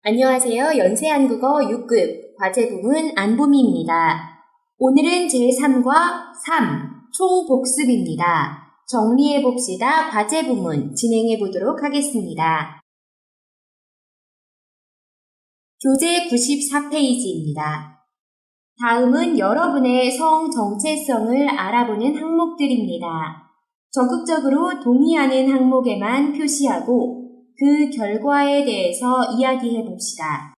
안녕하세요. 연세한국어 6급 과제부문 안보미입니다. 오늘은 제3과 3 총복습입니다. 정리해봅시다. 과제부문 진행해 보도록 하겠습니다. 교재 94페이지입니다. 다음은 여러분의 성 정체성을 알아보는 항목들입니다. 적극적으로 동의하는 항목에만 표시하고 그 결과에 대해서 이야기해 봅시다.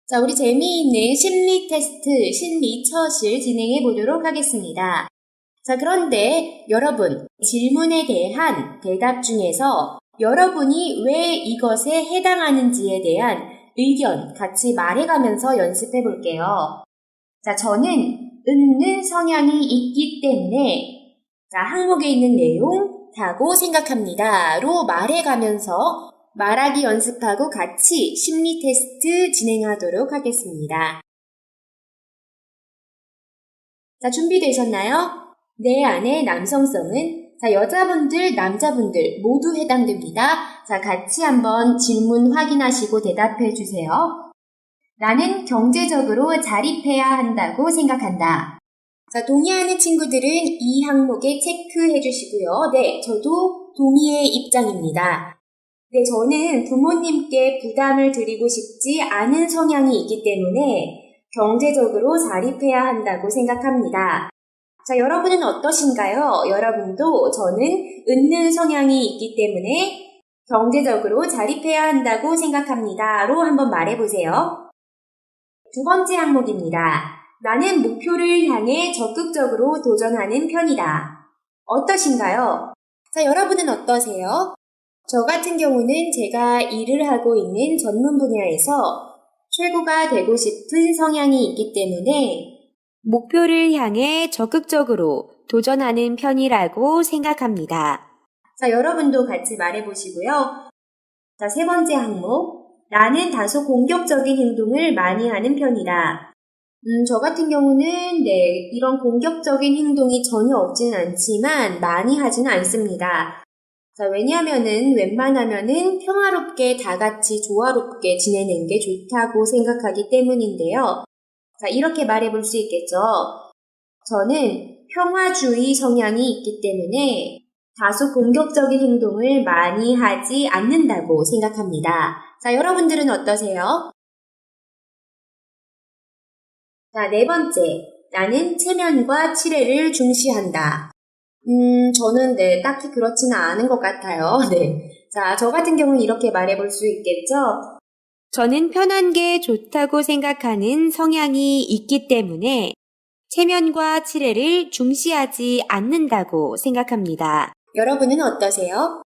자, 우리 재미있는 심리 테스트, 심리 처실 진행해 보도록 하겠습니다. 자, 그런데 여러분, 질문에 대한 대답 중에서 여러분이 왜 이것에 해당하는지에 대한 의견 같이 말해가면서 연습해 볼게요. 자, 저는 은는 성향이 있기 때문에 자, 항목에 있는 내용 라고 생각합니다.로 말해가면서 말하기 연습하고 같이 심리 테스트 진행하도록 하겠습니다. 자, 준비되셨나요? 내 안의 남성성은 자, 여자분들, 남자분들 모두 해당됩니다. 자, 같이 한번 질문 확인하시고 대답해 주세요. 나는 경제적으로 자립해야 한다고 생각한다. 자, 동의하는 친구들은 이 항목에 체크해 주시고요. 네, 저도 동의의 입장입니다. 네, 저는 부모님께 부담을 드리고 싶지 않은 성향이 있기 때문에 경제적으로 자립해야 한다고 생각합니다. 자, 여러분은 어떠신가요? 여러분도 저는 은는 성향이 있기 때문에 경제적으로 자립해야 한다고 생각합니다.로 한번 말해보세요. 두 번째 항목입니다. 나는 목표를 향해 적극적으로 도전하는 편이다. 어떠신가요? 자, 여러분은 어떠세요? 저 같은 경우는 제가 일을 하고 있는 전문 분야에서 최고가 되고 싶은 성향이 있기 때문에 목표를 향해 적극적으로 도전하는 편이라고 생각합니다. 자, 여러분도 같이 말해보시고요. 자, 세 번째 항목. 나는 다소 공격적인 행동을 많이 하는 편이다. 저 같은 경우는 네, 이런 공격적인 행동이 전혀 없지는 않지만 많이 하지는 않습니다. 자, 왜냐하면은 웬만하면은 평화롭게 다 같이 조화롭게 지내는 게 좋다고 생각하기 때문인데요. 자, 이렇게 말해볼 수 있겠죠. 저는 평화주의 성향이 있기 때문에 다소 공격적인 행동을 많이 하지 않는다고 생각합니다. 자, 여러분들은 어떠세요? 자, 네 번째. 나는 체면과 치레를 중시한다. 저는 네, 딱히 그렇지는 않은 것 같아요. 네. 자, 저 같은 경우는 이렇게 말해볼 수 있겠죠? 저는 편한 게 좋다고 생각하는 성향이 있기 때문에 체면과 치레를 중시하지 않는다고 생각합니다. 여러분은 어떠세요?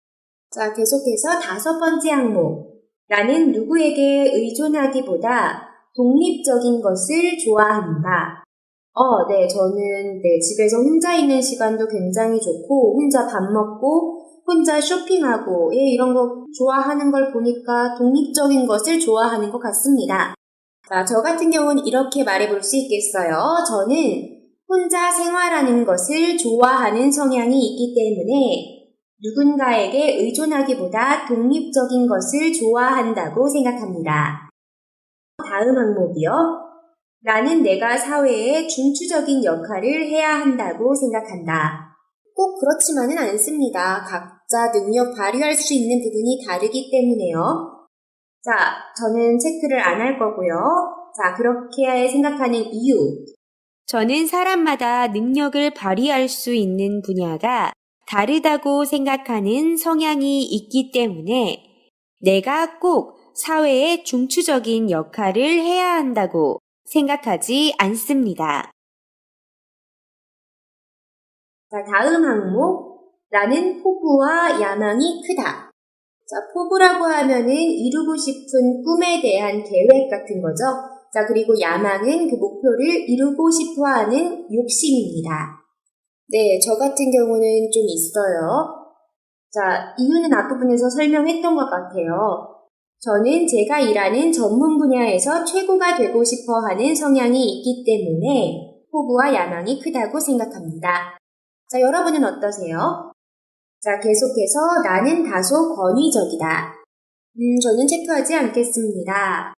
자, 계속해서 다섯 번째 항목. 나는 누구에게 의존하기보다 독립적인 것을 좋아한다. 네, 저는 집에서 혼자 있는 시간도 굉장히 좋고 혼자 밥 먹고 혼자 쇼핑하고 이런 거 좋아하는 걸 보니까 독립적인 것을 좋아하는 것 같습니다. 자, 저 같은 경우는 이렇게 말해볼 수 있겠어요. 저는 혼자 생활하는 것을 좋아하는 성향이 있기 때문에 누군가에게 의존하기보다 독립적인 것을 좋아한다고 생각합니다. 다음 항목이요. 나는 내가 사회에 중추적인 역할을 해야 한다고 생각한다. 꼭 그렇지만은 않습니다. 각자 능력 발휘할 수 있는 부분이 다르기 때문에요. 자, 저는 체크를 안 할 거고요. 자, 그렇게 생각하는 이유. 저는 사람마다 능력을 발휘할 수 있는 분야가 다르다고 생각하는 성향이 있기 때문에 내가 꼭 사회에 중추적인 역할을 해야 한다고 생각하지 않습니다. 자, 다음 항목. 나는 포부와 야망이 크다. 자, 포부라고 하면은 이루고 싶은 꿈에 대한 계획 같은 거죠. 자, 그리고 야망은 그 목표를 이루고 싶어 하는 욕심입니다. 네, 저 같은 경우는 좀 있어요. 자, 이유는 앞부분에서 설명했던 것 같아요. 저는 제가 일하는 전문 분야에서 최고가 되고 싶어 하는 성향이 있기 때문에 포부와 야망이 크다고 생각합니다. 자, 여러분은 어떠세요? 자, 계속해서 나는 다소 권위적이다. 저는 체크하지 않겠습니다.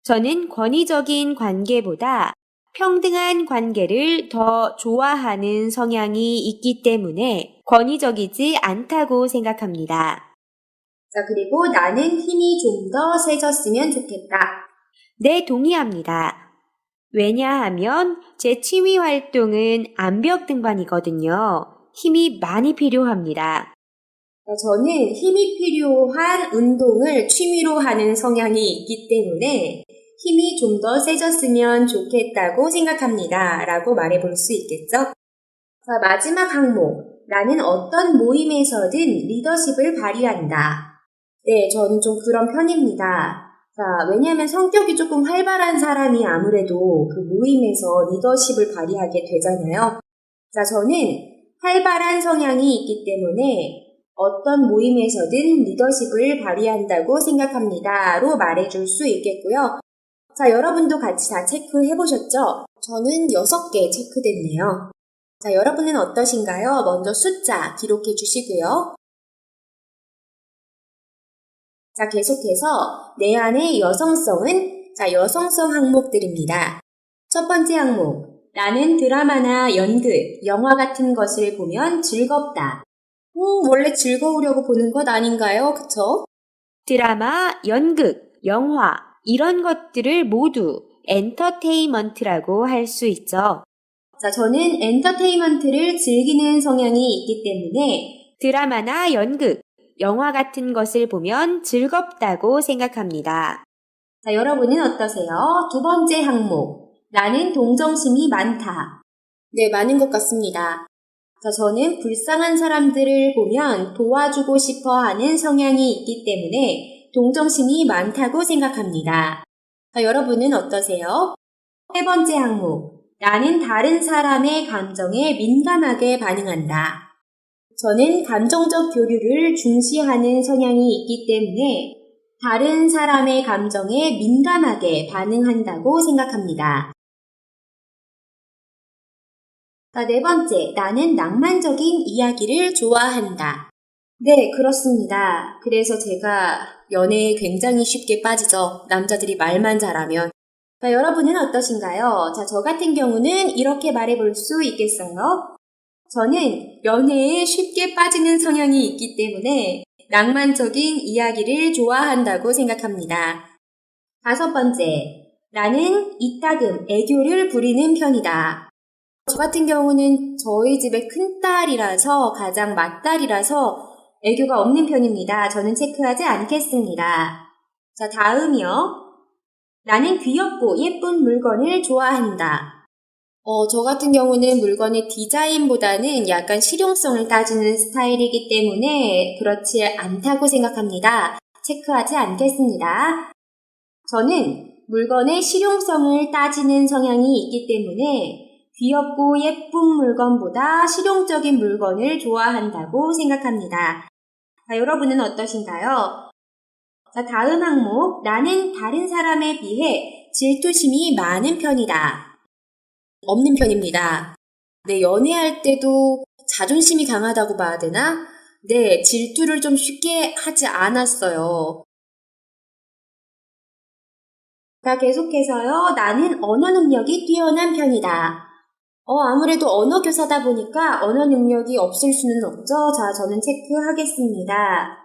저는 권위적인 관계보다 평등한 관계를 더 좋아하는 성향이 있기 때문에 권위적이지 않다고 생각합니다. 자, 그리고 나는 힘이 좀 더 세졌으면 좋겠다. 네, 동의합니다. 왜냐하면 제 취미 활동은 암벽 등반이거든요. 힘이 많이 필요합니다. 저는 힘이 필요한 운동을 취미로 하는 성향이 있기 때문에 힘이 좀 더 세졌으면 좋겠다고 생각합니다. 라고 말해볼 수 있겠죠? 자, 마지막 항목. 나는 어떤 모임에서든 리더십을 발휘한다. 네, 저는 좀 그런 편입니다. 자, 왜냐하면 성격이 조금 활발한 사람이 아무래도 그 모임에서 리더십을 발휘하게 되잖아요. 자, 저는 활발한 성향이 있기 때문에 어떤 모임에서든 리더십을 발휘한다고 생각합니다. 로 말해줄 수 있겠고요. 자, 여러분도 같이 다 체크해 보셨죠? 저는 6개 체크됐네요. 자, 여러분은 어떠신가요? 먼저 숫자 기록해 주시고요. 자, 계속해서 내 안의 여성성은 여성성 항목들입니다. 첫 번째 항목, 나는 드라마나 연극, 영화 같은 것을 보면 즐겁다. 원래 즐거우려고 보는 것 아닌가요? 그쵸? 드라마, 연극, 영화 이런 것들을 모두 엔터테인먼트라고 할 수 있죠. 자, 저는 엔터테인먼트를 즐기는 성향이 있기 때문에 드라마나 연극, 영화 같은 것을 보면 즐겁다고 생각합니다. 자, 여러분은 어떠세요? 두 번째 항목, 나는 동정심이 많다. 네, 많은 것 같습니다. 자, 저는 불쌍한 사람들을 보면 도와주고 싶어 하는 성향이 있기 때문에 동정심이 많다고 생각합니다. 자, 여러분은 어떠세요? 세 번째 항목, 나는 다른 사람의 감정에 민감하게 반응한다. 저는 감정적 교류를 중시하는 성향이 있기 때문에 다른 사람의 감정에 민감하게 반응한다고 생각합니다. 자, 네 번째, 나는 낭만적인 이야기를 좋아한다. 네, 그렇습니다. 그래서 제가 연애에 굉장히 쉽게 빠지죠. 남자들이 말만 잘하면. 자, 여러분은 어떠신가요? 자, 저 같은 경우는 이렇게 말해볼 수 있겠어요? 저는 연애에 쉽게 빠지는 성향이 있기 때문에 낭만적인 이야기를 좋아한다고 생각합니다. 다섯 번째, 나는 이따금 애교를 부리는 편이다. 저 같은 경우는 저희 집의 큰딸이라서 가장 맏딸이라서 애교가 없는 편입니다. 저는 체크하지 않겠습니다. 자, 다음이요. 나는 귀엽고 예쁜 물건을 좋아한다. 저 같은 경우는 물건의 디자인보다는 약간 실용성을 따지는 스타일이기 때문에 그렇지 않다고 생각합니다. 체크하지 않겠습니다. 저는 물건의 실용성을 따지는 성향이 있기 때문에 귀엽고 예쁜 물건보다 실용적인 물건을 좋아한다고 생각합니다. 자, 여러분은 어떠신가요? 자, 다음 항목, 나는 다른 사람에 비해 질투심이 많은 편이다. 없는 편입니다. 네, 연애할 때도 자존심이 강하다고 봐야 되나? 네, 질투를 좀 쉽게 하지 않았어요. 자, 계속해서요. 나는 언어 능력이 뛰어난 편이다. 아무래도 언어 교사다 보니까 언어 능력이 없을 수는 없죠. 자, 저는 체크하겠습니다.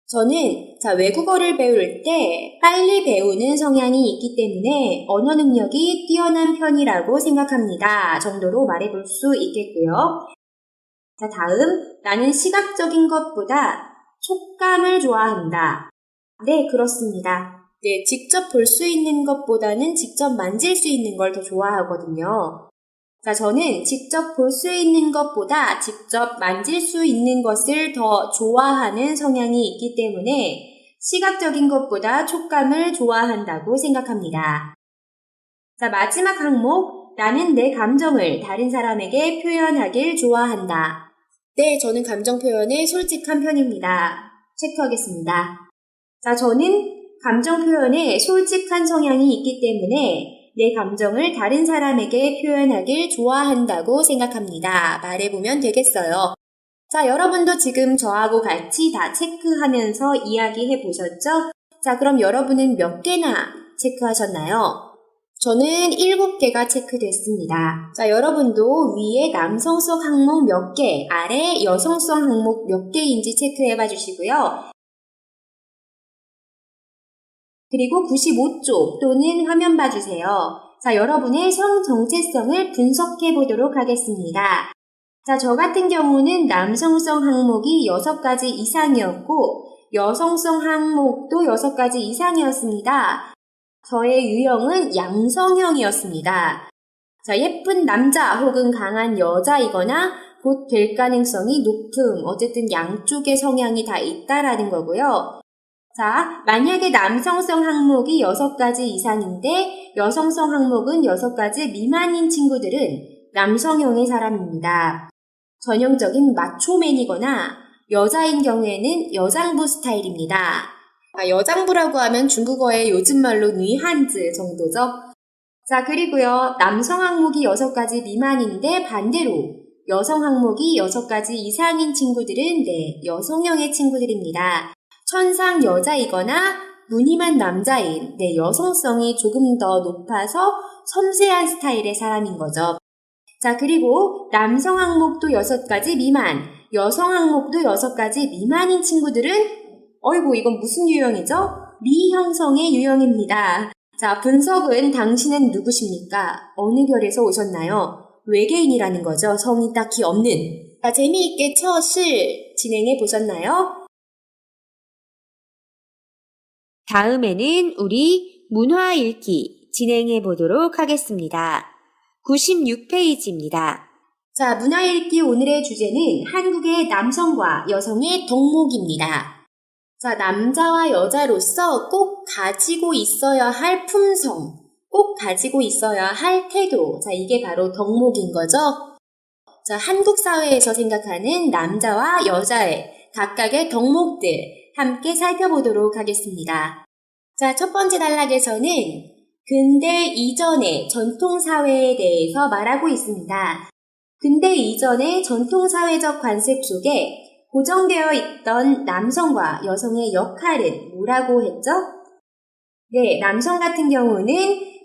저는 외국어를 배울 때 빨리 배우는 성향이 있기 때문에 언어 능력이 뛰어난 편이라고 생각합니다. 정도로 말해볼 수 있겠고요. 자, 다음, 나는 시각적인 것보다 촉감을 좋아한다. 네, 그렇습니다. 네, 직접 볼 수 있는 것보다는 직접 만질 수 있는 걸 더 좋아하거든요. 자, 저는 직접 볼 수 있는 것보다 직접 만질 수 있는 것을 더 좋아하는 성향이 있기 때문에 시각적인 것보다 촉감을 좋아한다고 생각합니다. 자, 마지막 항목, 나는 내 감정을 다른 사람에게 표현하길 좋아한다. 네, 저는 감정 표현에 솔직한 편입니다. 체크하겠습니다. 자, 저는 감정 표현에 솔직한 성향이 있기 때문에 내 감정을 다른 사람에게 표현하길 좋아한다고 생각합니다. 말해보면 되겠어요. 자, 여러분도 지금 저하고 같이 다 체크하면서 이야기해 보셨죠? 자, 그럼 여러분은 몇 개나 체크하셨나요? 저는 7개가 체크됐습니다. 자, 여러분도 위에 남성성 항목 몇 개, 아래 여성성 항목 몇 개인지 체크해봐 주시고요. 그리고 95쪽 또는 화면 봐주세요. 자, 여러분의 성 정체성을 분석해 보도록 하겠습니다. 자, 저 같은 경우는 남성성 항목이 6가지 이상이었고 여성성 항목도 6가지 이상이었습니다. 저의 유형은 양성형이었습니다. 자, 예쁜 남자 혹은 강한 여자이거나 곧 될 가능성이 높음, 어쨌든 양쪽의 성향이 다 있다라는 거고요. 자, 만약에 남성성 항목이 6가지 이상인데 여성성 항목은 6가지 미만인 친구들은 남성형의 사람입니다. 전형적인 마초맨이거나 여자인 경우에는 여장부 스타일입니다. 여장부라고 하면 중국어의 요즘 말로 누이한즈 정도죠. 자, 그리고요. 남성 항목이 6가지 미만인데 반대로 여성 항목이 6가지 이상인 친구들은 여성형의 친구들입니다. 천상 여자이거나 무늬만 남자인 여성성이 조금 더 높아서 섬세한 스타일의 사람인 거죠. 자, 그리고 남성 항목도 6가지 미만, 여성 항목도 6가지 미만인 친구들은 어이구, 이건 무슨 유형이죠? 미형성의 유형입니다. 자, 분석은 당신은 누구십니까? 어느 별에서 오셨나요? 외계인이라는 거죠. 성이 딱히 없는. 자, 재미있게 실 진행해 보셨나요? 다음에는 우리 문화 읽기 진행해 보도록 하겠습니다. 96페이지입니다. 자, 문화 읽기 오늘의 주제는 한국의 남성과 여성의 덕목입니다. 자, 남자와 여자로서 꼭 가지고 있어야 할 품성, 꼭 가지고 있어야 할 태도. 자, 이게 바로 덕목인 거죠. 자, 한국 사회에서 생각하는 남자와 여자의 각각의 덕목들 함께 살펴보도록 하겠습니다. 자, 첫 번째 단락에서는 근대 이전의 전통사회에 대해서 말하고 있습니다. 근대 이전의 전통사회적 관습 속에 고정되어 있던 남성과 여성의 역할은 뭐라고 했죠? 네, 남성 같은 경우는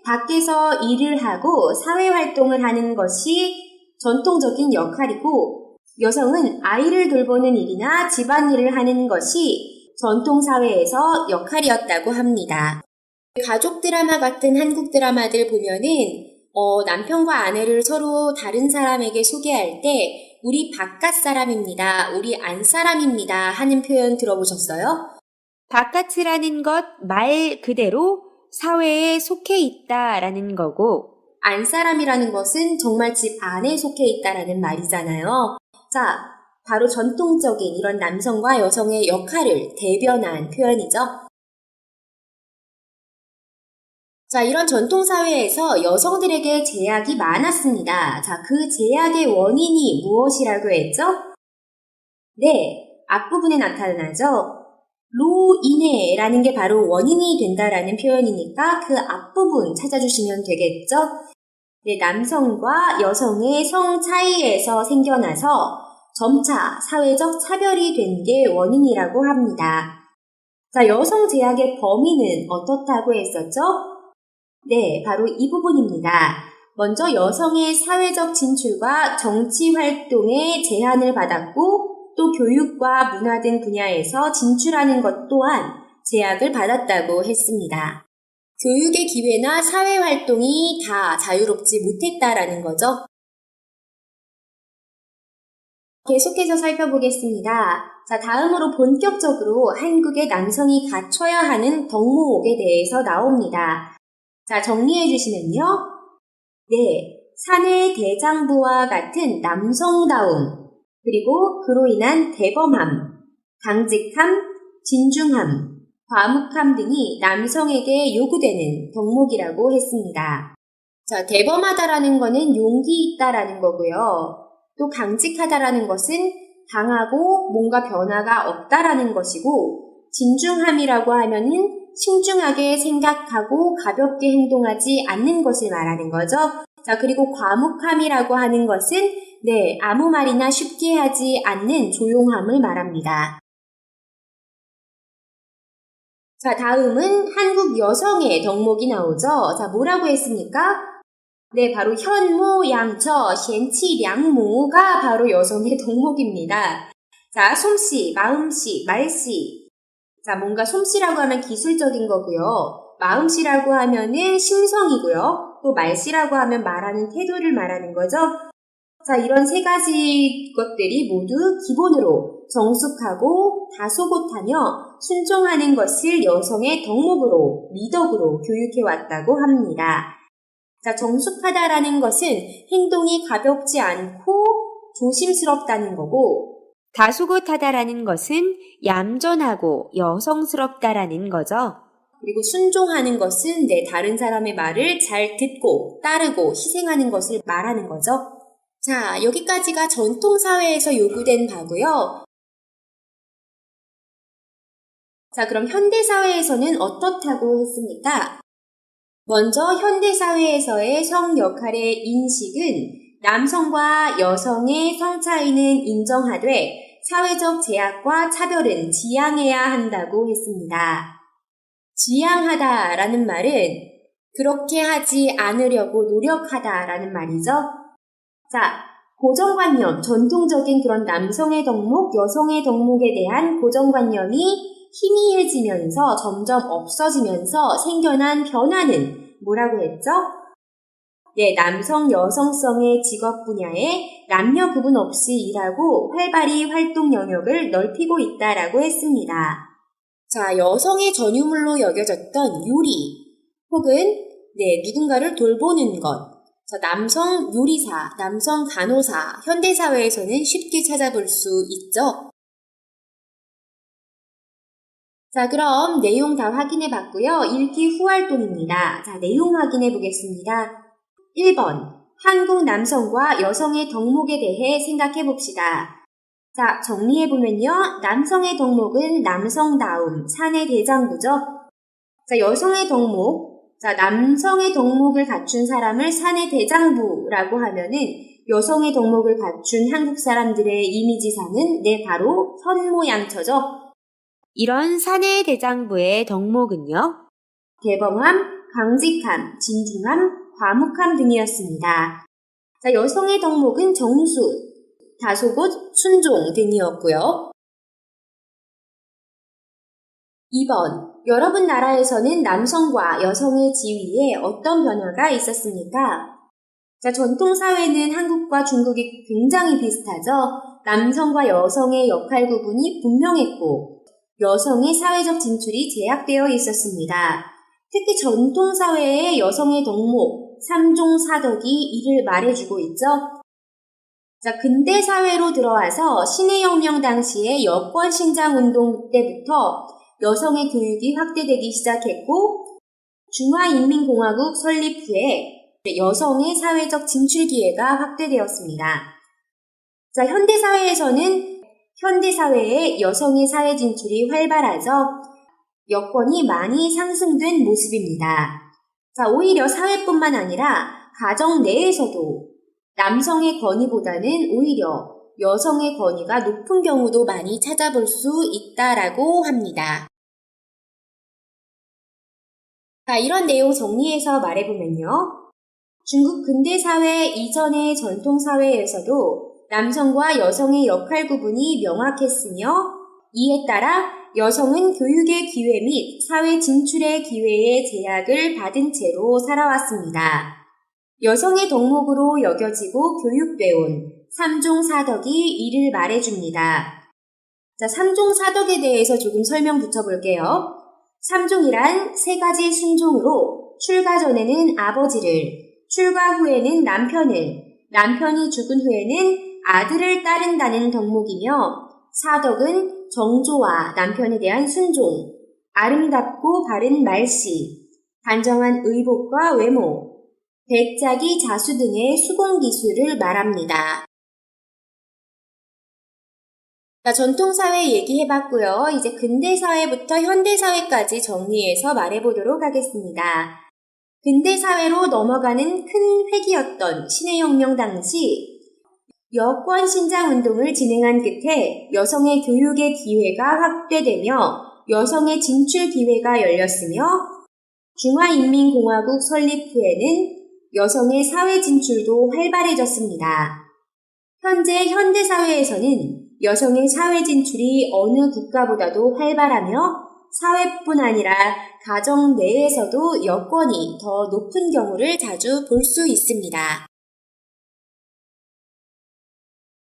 밖에서 일을 하고 사회활동을 하는 것이 전통적인 역할이고 여성은 아이를 돌보는 일이나 집안일을 하는 것이 전통사회에서 역할이었다고 합니다. 가족 드라마 같은 한국 드라마들 보면은 남편과 아내를 서로 다른 사람에게 소개할 때 우리 바깥 사람입니다. 우리 안 사람입니다. 하는 표현 들어보셨어요? 바깥이라는 것 말 그대로 사회에 속해 있다라는 거고 안 사람이라는 것은 정말 집 안에 속해 있다라는 말이잖아요. 자, 바로 전통적인 이런 남성과 여성의 역할을 대변한 표현이죠. 자, 이런 전통사회에서 여성들에게 제약이 많았습니다. 자, 그 제약의 원인이 무엇이라고 했죠? 네, 앞부분에 나타나죠? 로 인해라는 게 바로 원인이 된다라는 표현이니까 그 앞부분 찾아주시면 되겠죠? 네, 남성과 여성의 성 차이에서 생겨나서 점차 사회적 차별이 된 게 원인이라고 합니다. 자, 여성 제약의 범위는 어떻다고 했었죠? 네, 바로 이 부분입니다. 먼저 여성의 사회적 진출과 정치 활동에 제한을 받았고 또 교육과 문화 등 분야에서 진출하는 것 또한 제약을 받았다고 했습니다. 교육의 기회나 사회 활동이 다 자유롭지 못했다라는 거죠. 계속해서 살펴보겠습니다. 자, 다음으로 본격적으로 한국의 남성이 갖춰야 하는 덕목에 대해서 나옵니다. 자, 정리해 주시면요. 네, 사내 대장부와 같은 남성다움, 그리고 그로 인한 대범함, 강직함, 진중함, 과묵함 등이 남성에게 요구되는 덕목이라고 했습니다. 자, 대범하다라는 거는 용기 있다라는 거고요. 또 강직하다라는 것은 강하고 뭔가 변화가 없다라는 것이고, 진중함이라고 하면은 신중하게 생각하고 가볍게 행동하지 않는 것을 말하는 거죠. 자, 그리고 과묵함이라고 하는 것은 아무 말이나 쉽게 하지 않는 조용함을 말합니다. 자, 다음은 한국 여성의 덕목이 나오죠. 자, 뭐라고 했습니까? 네, 바로 현모, 양처, 贤치, 량모가 바로 여성의 덕목입니다. 자, 솜씨, 마음씨, 말씨. 자, 뭔가 솜씨라고 하면 기술적인 거고요. 마음씨라고 하면은 심성이고요. 또 말씨라고 하면 말하는 태도를 말하는 거죠. 자, 이런 세 가지 것들이 모두 기본으로 정숙하고 다소곳하며 순종하는 것을 여성의 덕목으로, 미덕으로 교육해왔다고 합니다. 자, 정숙하다라는 것은 행동이 가볍지 않고 조심스럽다는 거고, 다소곳하다라는 것은 얌전하고 여성스럽다라는 거죠. 그리고 순종하는 것은 다른 사람의 말을 잘 듣고 따르고 희생하는 것을 말하는 거죠. 자, 여기까지가 전통사회에서 요구된 바고요. 자, 그럼 현대사회에서는 어떻다고 했습니까? 먼저 현대사회에서의 성 역할의 인식은 남성과 여성의 성 차이는 인정하되 사회적 제약과 차별은 지양해야 한다고 했습니다. 지양하다라는 말은 그렇게 하지 않으려고 노력하다라는 말이죠. 자, 고정관념, 전통적인 그런 남성의 덕목, 여성의 덕목에 대한 고정관념이 희미해지면서 점점 없어지면서 생겨난 변화는 뭐라고 했죠? 네, 남성, 여성성의 직업 분야에 남녀 구분 없이 일하고 활발히 활동 영역을 넓히고 있다라고 했습니다. 자, 여성의 전유물로 여겨졌던 요리 혹은 누군가를 돌보는 것. 자, 남성 요리사, 남성 간호사, 현대사회에서는 쉽게 찾아볼 수 있죠. 자, 그럼 내용 다 확인해 봤고요. 읽기 후 활동입니다. 자, 내용 확인해 보겠습니다. 1번, 한국 남성과 여성의 덕목에 대해 생각해 봅시다. 자, 정리해 보면요. 남성의 덕목은 남성다움, 사내 대장부죠. 자, 여성의 덕목. 자, 남성의 덕목을 갖춘 사람을 사내 대장부라고 하면은 여성의 덕목을 갖춘 한국 사람들의 이미지상은 바로 현모양처죠. 이런 사내 대장부의 덕목은요. 대범함, 강직함, 진중함, 과묵함 등이었습니다. 자, 여성의 덕목은 정수, 다소곳, 순종 등이었고요. 2번, 여러분 나라에서는 남성과 여성의 지위에 어떤 변화가 있었습니까? 자, 전통사회는 한국과 중국이 굉장히 비슷하죠. 남성과 여성의 역할 구분이 분명했고 여성의 사회적 진출이 제약되어 있었습니다. 특히 전통사회의 여성의 덕목, 삼종사덕이 이를 말해주고 있죠. 자, 근대사회로 들어와서 신해혁명 당시의 여권신장운동 때부터 여성의 교육이 확대되기 시작했고 중화인민공화국 설립 후에 여성의 사회적 진출 기회가 확대되었습니다. 자, 현대사회의 여성의 사회 진출이 활발하죠. 여권이 많이 상승된 모습입니다. 자, 오히려 사회뿐만 아니라 가정 내에서도 남성의 권위보다는 오히려 여성의 권위가 높은 경우도 많이 찾아볼 수 있다라고 합니다. 자, 이런 내용 정리해서 말해보면요. 중국 근대사회 이전의 전통사회에서도 남성과 여성의 역할 구분이 명확했으며 이에 따라 여성은 교육의 기회 및 사회 진출의 기회의 제약을 받은 채로 살아왔습니다. 여성의 덕목으로 여겨지고 교육되온 삼종사덕이 이를 말해줍니다. 자, 삼종사덕에 대해서 조금 설명 붙여볼게요. 삼종이란 세 가지 순종으로 출가 전에는 아버지를, 출가 후에는 남편을, 남편이 죽은 후에는 아들을 따른다는 덕목이며 사덕은 정조와 남편에 대한 순종, 아름답고 바른 말씨, 단정한 의복과 외모, 배짜기 자수 등의 수공기술을 말합니다. 자, 전통사회 얘기해봤고요. 이제 근대사회부터 현대사회까지 정리해서 말해보도록 하겠습니다. 근대사회로 넘어가는 큰 획이었던 신해혁명 당시 여권 신장운동을 진행한 끝에 여성의 교육의 기회가 확대되며 여성의 진출 기회가 열렸으며 중화인민공화국 설립 후에는 여성의 사회 진출도 활발해졌습니다. 현재 현대사회에서는 여성의 사회 진출이 어느 국가보다도 활발하며 사회뿐 아니라 가정 내에서도 여건이 더 높은 경우를 자주 볼 수 있습니다.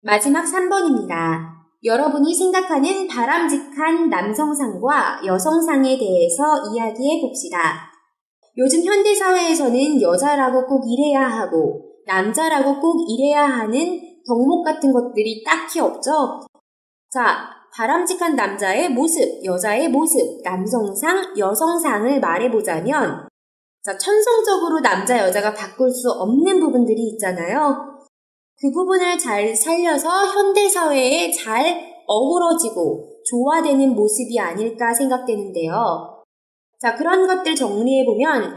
마지막 3번입니다. 여러분이 생각하는 바람직한 남성상과 여성상에 대해서 이야기해 봅시다. 요즘 현대사회에서는 여자라고 꼭 이래야 하고 남자라고 꼭 이래야 하는 덕목 같은 것들이 딱히 없죠? 자, 바람직한 남자의 모습, 여자의 모습, 남성상, 여성상을 말해보자면 자, 천성적으로 남자, 여자가 바꿀 수 없는 부분들이 있잖아요. 그 부분을 잘 살려서 현대사회에 잘 어우러지고 조화되는 모습이 아닐까 생각되는데요. 자, 그런 것들 정리해보면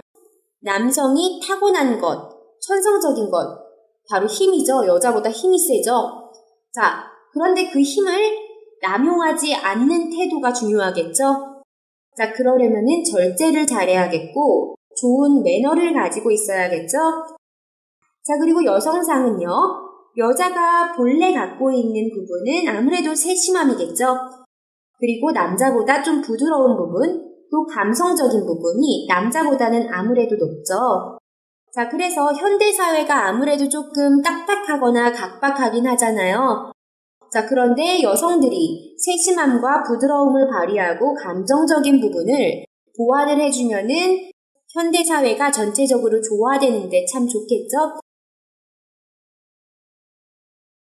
남성이 타고난 것, 천성적인 것, 바로 힘이죠. 여자보다 힘이 세죠. 자, 그런데 그 힘을 남용하지 않는 태도가 중요하겠죠. 자, 그러려면은 절제를 잘해야겠고 좋은 매너를 가지고 있어야겠죠. 자, 그리고 여성상은요. 여자가 본래 갖고 있는 부분은 아무래도 세심함이겠죠. 그리고 남자보다 좀 부드러운 부분, 또 감성적인 부분이 남자보다는 아무래도 높죠. 자, 그래서 현대사회가 아무래도 조금 딱딱하거나 각박하긴 하잖아요. 자, 그런데 여성들이 세심함과 부드러움을 발휘하고 감정적인 부분을 보완을 해주면은 현대사회가 전체적으로 조화되는데 참 좋겠죠?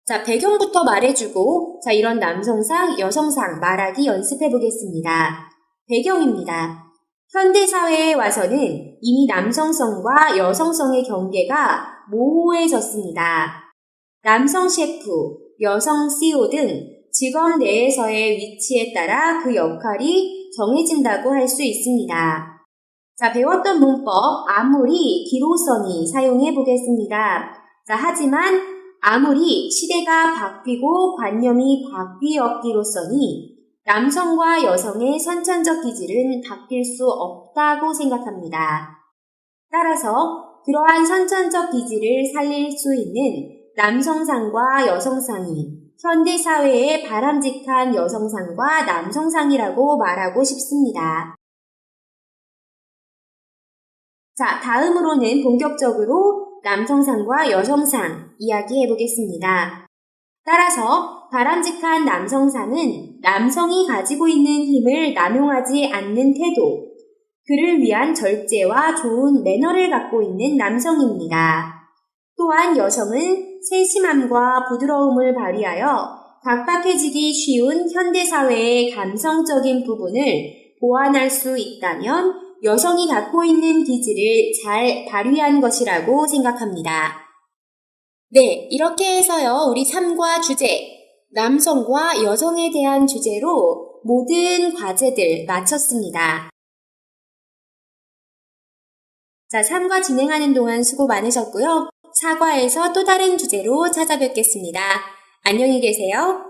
자, 배경부터 말해주고, 자, 이런 남성상, 여성상 말하기 연습해 보겠습니다. 배경입니다. 현대사회에 와서는 이미 남성성과 여성성의 경계가 모호해졌습니다. 남성 셰프, 여성 CEO 등 직업 내에서의 위치에 따라 그 역할이 정해진다고 할 수 있습니다. 자, 배웠던 문법 아무리 기로서니 사용해 보겠습니다. 자, 하지만 아무리 시대가 바뀌고 관념이 바뀌었기로서니 남성과 여성의 선천적 기질은 바뀔 수 없다고 생각합니다. 따라서 그러한 선천적 기질을 살릴 수 있는 남성상과 여성상이 현대사회의 바람직한 여성상과 남성상이라고 말하고 싶습니다. 자, 다음으로는 본격적으로 남성상과 여성상 이야기해 보겠습니다. 따라서 바람직한 남성상은 남성이 가지고 있는 힘을 남용하지 않는 태도, 그를 위한 절제와 좋은 매너를 갖고 있는 남성입니다. 또한 여성은 세심함과 부드러움을 발휘하여 각박해지기 쉬운 현대사회의 감성적인 부분을 보완할 수 있다면 여성이 갖고 있는 기질을 잘 발휘한 것이라고 생각합니다. 네, 이렇게 해서요, 우리 3과 주제, 남성과 여성에 대한 주제로 모든 과제들 마쳤습니다. 자, 3과 진행하는 동안 수고 많으셨고요. 4과에서 또 다른 주제로 찾아뵙겠습니다. 안녕히 계세요.